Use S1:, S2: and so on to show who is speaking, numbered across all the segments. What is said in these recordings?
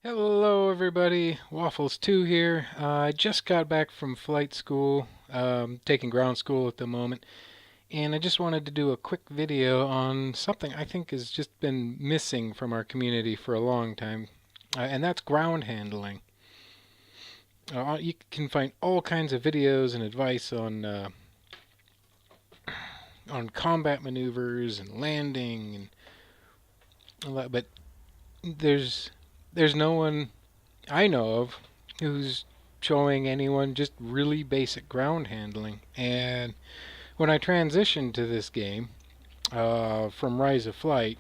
S1: Hello everybody, Waffles2 here. I just got back from flight school, taking ground school at the moment, and I just wanted to do a quick video on something I think has just been missing from our community for a long time, and that's ground handling. You can find all kinds of videos and advice on combat maneuvers and landing and all that, but there's there's no one I know of who's showing anyone just really basic ground handling. And when I transitioned to this game from Rise of Flight,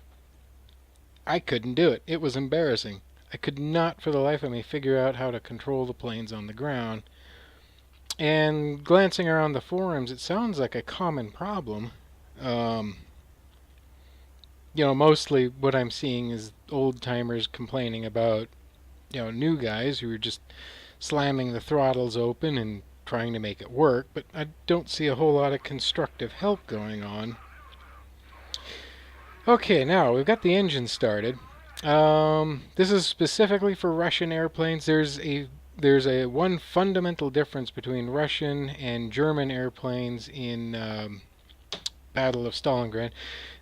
S1: I couldn't do it. It was embarrassing. I could not for the life of me figure out how to control the planes on the ground. And glancing around the forums, it sounds like a common problem. Um, Mostly what I'm seeing is old timers complaining about, new guys who are just slamming the throttles open and trying to make it work, but I don't see a whole lot of constructive help going on. Okay, now we've got the engine started. This is specifically for Russian airplanes. There's a one fundamental difference between Russian and German airplanes in Battle of Stalingrad.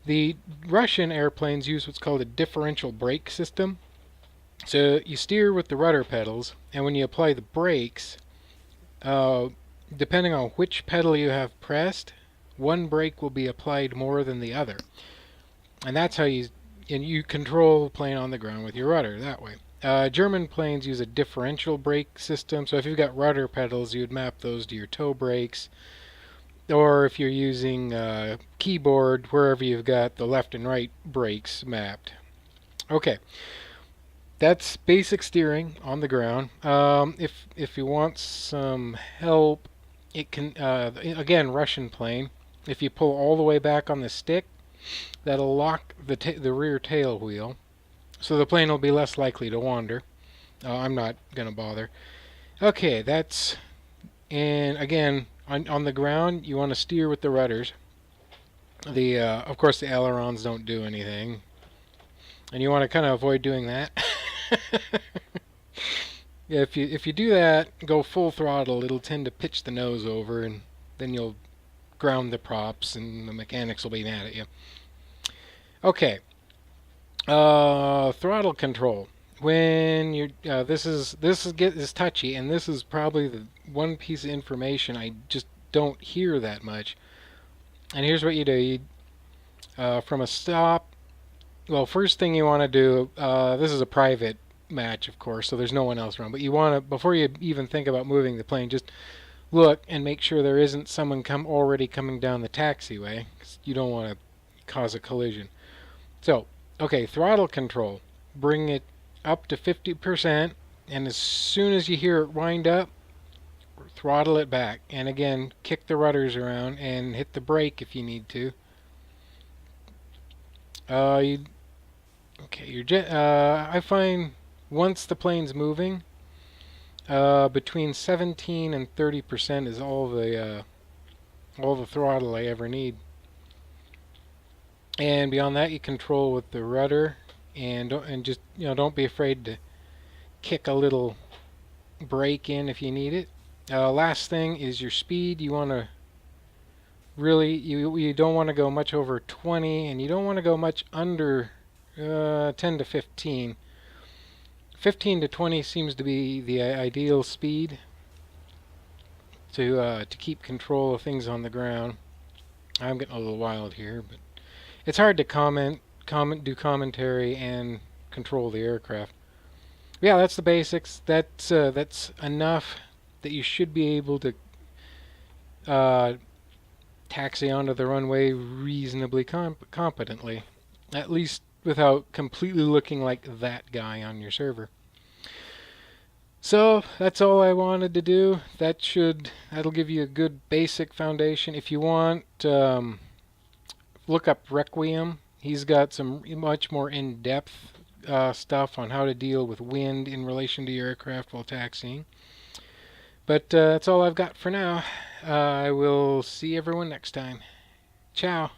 S1: The Russian airplanes use what's called a differential brake system. So you steer with the rudder pedals, and when you apply the brakes, depending on which pedal you have pressed, one brake will be applied more than the other. And that's how you control the plane on the ground with your rudder that way. German planes use a differential brake system, so if you've got rudder pedals, you would map those to your toe brakes. Or if you're using keyboard, wherever you've got the left and right brakes mapped. Okay, that's basic steering on the ground. If you want some help, it can again Russian plane. If you pull all the way back on the stick, that'll lock the rear tail wheel, so the plane will be less likely to wander. I'm not gonna bother. Okay, that's and again on the ground you want to steer with the rudders. Of course the ailerons don't do anything, and you want to kind of avoid doing that. If you do that, go full throttle, it'll tend to pitch the nose over, and then you'll ground the props, and the mechanics will be mad at you. Okay, throttle control. When you this is touchy, and this is probably the one piece of information I just don't hear that much. And here's what you do: from a stop. Well, first thing you want to do. This is a private match, of course, so there's no one else around. But you want to, before you even think about moving the plane, just look and make sure there isn't someone already coming down the taxiway, 'cause you don't want to cause a collision. So, okay, throttle control. Bring it up to 50%, and as soon as you hear it wind up, throttle it back. And again, kick the rudders around and hit the brake if you need to. I find once the plane's moving, between 17 and 30% is all the throttle I ever need. And beyond that, you control with the rudder, and don't be afraid to kick a little brake in if you need it. Last thing is your speed. You want to you don't want to go much over 20, and you don't want to go much under 10 to 15. 15 to 20 seems to be the ideal speed to keep control of things on the ground. I'm getting a little wild here, but it's hard to do commentary and control the aircraft. Yeah, that's the basics. That's enough that you should be able to taxi onto the runway reasonably competently, at least without completely looking like that guy on your server. So that's all I wanted to do. That'll give you a good basic foundation. If you want, look up Requiem. He's got some much more in-depth stuff on how to deal with wind in relation to your aircraft while taxiing. But that's all I've got for now. I will see everyone next time. Ciao.